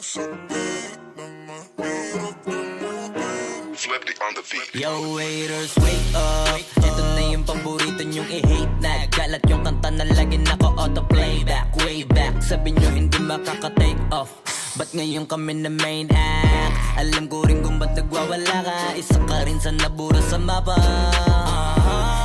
Flipped on the beat. Yo waiters, wake up. Ito na yung paborito nyong i-hate na galat yung kanta na lagi naka-auto-playback. Way back, sabi nyo hindi makaka-take off. Ba't ngayon kami na main act? Alam ko rin kung ba't nagwawala ka. Isa ka rin sa nabura sa mapa.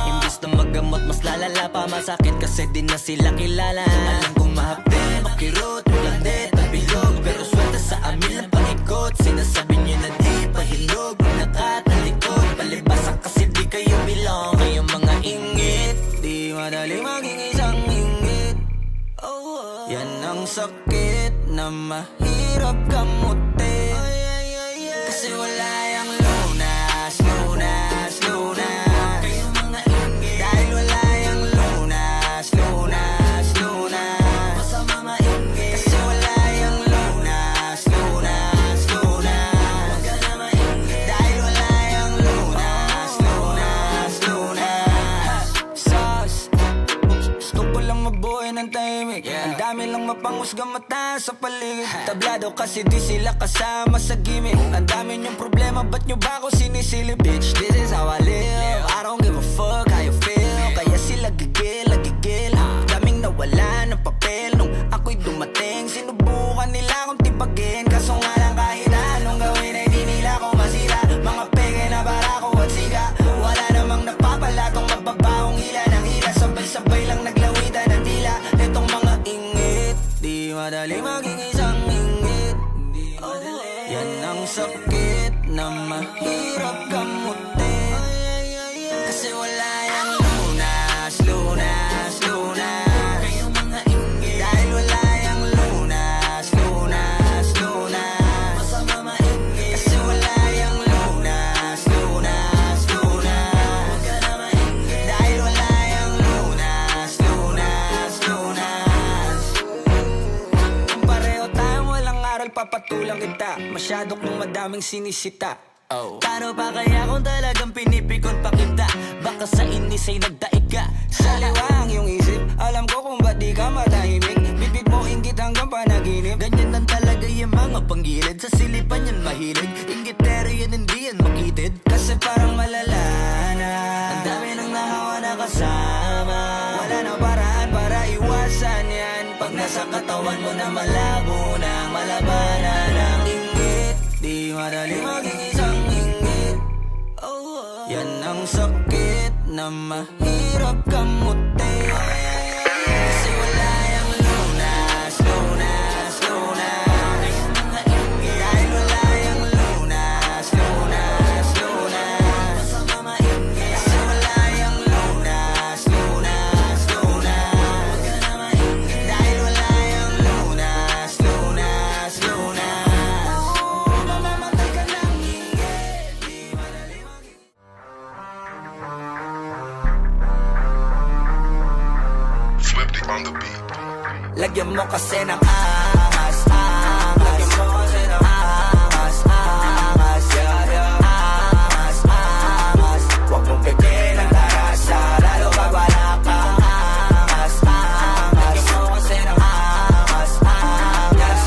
Imbis na magamot, mas lalala pa. Masakit kasi di na sila kilala. Alam kong mahapde, makirot, ulande, tabilog. Pero swerte sa amin lang paikot. Sinasabi nyo na di pahilog. Nakatalikod, palibasan kasi di kayo bilong. Kayong mga ingit, di madali maging isang ingit. Yan ang sakit na mahirap kamutin. Kasi wala yung lunas, lunas, lunas. Kayong mga ingit, dahil wala yung lunas, lunas, lunas. Masama maingit, kasi wala yung lunas, lunas, lunas. Huwag ka na maingit, dahil wala yung lunas, lunas, lunas. Sus, gusto ko lang mabuhay ng tahimik. Ang dami lang mapanghusgang mata sa paligid. Tablado kasi di sila kasama sa gimmick. Ang dami niyong problema, ba't nyo ba ako sinisilip? Bitch, this is how I live. I don't give a fuck how you feel. Kaya sila gigil, gigil. Daming nawala ng papel nung ako'y dumating. Sinubukan nila akong tipagin, kaso nga lang kahit anong gawin ay di nila ako masira. Mga peke na barako at siga. Wala namang napapala tong mababahong hila ng hila. Sabay-sabay lang naglawitan ng dila. Itong mga ingit, di madali maging isang ingit. Yan ang sakit na mahirap kamutin. Kasi wala yung lunas, lunas, lunas. Kayong mga ingit, dahil wala yung lunas, lunas, lunas. Masama maingit, kasi wala yung lunas, lunas, lunas. Huwag ka na maingit, dahil wala yung lunas, lunas, lunas. Kung pareho tayong walang aral, papatulang kita. Masyado kong madaming sinisita. Paano pa kaya kung talagang pinipikon pa kita? Baka sa inis ay nagdaig ka. Saliwang yung isip, alam ko kung ba't di ka matahimik. Bibig mo inggit hanggang panaginip. Ganyan lang talaga yung mga panggilid. Sa silipan yan mahilig. Inggitero yan, hindi yan makitid. Kasi parang malala na ang dami nang nahawa na kasama. Wala na paraan para iwasan yan. Pag nasa katawan mo na malabo nang malabanan ng inggit, di madali maging isang ingit. Yan ang sakit na mahirap kamutin. Kasi wala yung lunas, lunas, lunas. Kayong mga ingit, dahil wala yung lunas, lunas, lunas. Masama maingit, kasi wala yung lunas, lunas, lunas. Huwag ka na maingit, dahil wala yung lunas, lunas, lunas. Mamamatay ka ng ingit, di madali maging. Flipped on the beat. Lagyan mo kasi ng angas, angas. Lagyan mo kasi ng angas, angas. Yeah, yeah. Angas, angas. Huwag mong pipin ang tarasa, lalo pag wala kang angas, angas. Lagyan mo kasi ng angas, angas.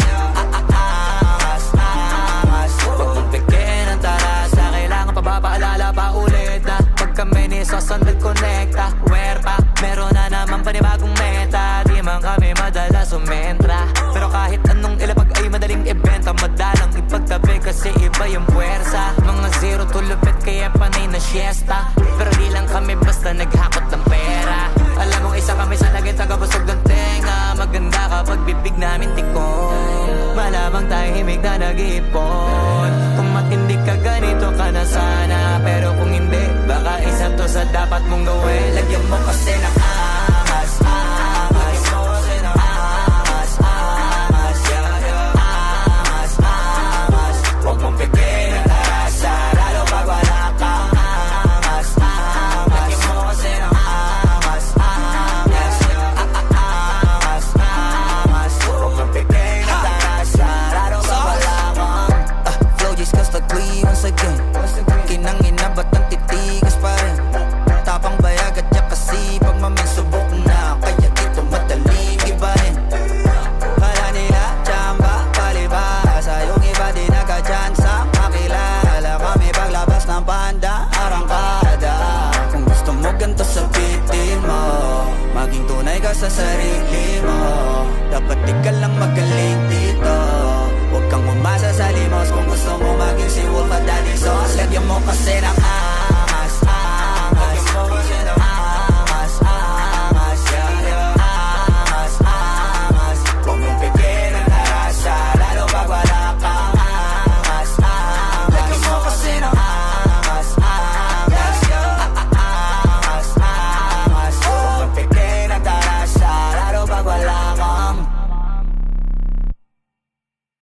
Angas, angas. Huwag mong pipin ang tarasa, kailangan pa ba paalala pa ulit na pag kami ni Sosandal Connecta, where pa meron na naman panibagong meta. Di man kami madalas sumentra, pero kahit anong ilapag ay madaling ibenta. Madalang ipagtabi kasi iba yung puwersa. Mga zero to lupit kaya panay na siesta. Pero di lang kami basta naghakot ng pera. Alam mong isa kami sa lagay tagabusog ng tenga. Maganda kapag bibig namin tikong, malamang tahimik na nag-iipon. Kung matindi ka ganito ka na sana, pero kung hindi, baka isa to sa dapat mong gawin. Lagyan mo kasi ng angas, angas. Lagyan mo kasi ng angas, angas. Yeah, yeah. Angas, angas. Huwag mong pipin ang tarasa, lalo pag wala kang angas, angas. Lagyan mo kasi ng angas, angas. Angas, angas. Huwag mong pipin ang tarasa, lalo pag wala kang flow just cause like we once again. Kinangin na sa sarili mo. Dapat di ka lang magaling dito. Huwag kang umasa sa limos kung gusto mo maging si Wolf at Daddy Sauce. Lagyan mo kasi ng